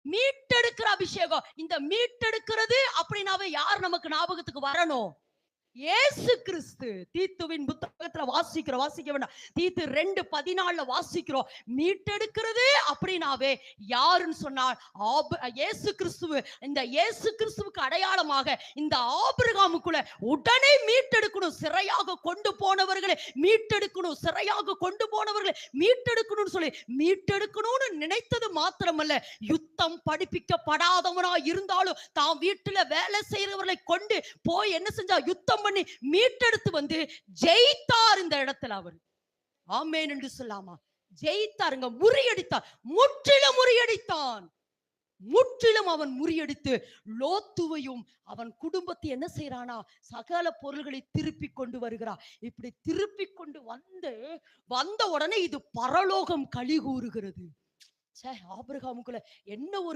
மீட்டெடுக்கிற அபிஷேகம். இந்த மீட்டெடுக்கிறது அப்படின்னாவே யார் நமக்கு ஞாபகத்துக்கு வரணும்? இயேசு கிறிஸ்து. தீத்துவின் புத்தகத்துல வாசிக்க வேண்டாம். தீத்து 2:14 வாசிக்கிறோம். மீட்டெடுக்கிறது அப்படினாவே யாருன்னு சொன்னால் இயேசு கிறிஸ்துவு. இந்த இயேசு கிறிஸ்துவுக்கு அடையாளமாக இந்த ஆபிரகாமுக்குள்ள உடனே மீட்டெடுக்கணும். சிறையாக கொண்டு போனவர்களை மீட்டெடுக்கணும். சிறையாக கொண்டு போனவர்களை மீட்டெடுக்கணும்னு சொல்லி மீட்டெடுக்கணும்னு நினைத்தது மாத்திரமல்ல, யுத்தம் படிப்பிக்கப்படாதவனா இருந்தாலும் தான் வீட்டுல வேலை செய்யறவர்களை கொண்டு போய் என்ன செஞ்சா யுத்தம் பண்ணி மீட்டெடுத்து வந்து ஜெயித்தார். இந்த இடத்துல அவர் ஆமென் என்று சொல்லாமா? ஜெயித்தாருங்க, முறியடித்தார், முற்றிலும் முறியடித்தான். முற்றிலும் அவன் முறியடித்து லோத்துவையும் அவன் குடும்பத்தை என்ன செய்யறானா, சகல பொருள்களை திருப்பி கொண்டு வருகிறார். இப்படி திருப்பி கொண்டு வந்த உடனே இது பரலோகம் களி கூறுகிறது. ஆபிரகாமுக்குள்ள என்ன ஒரு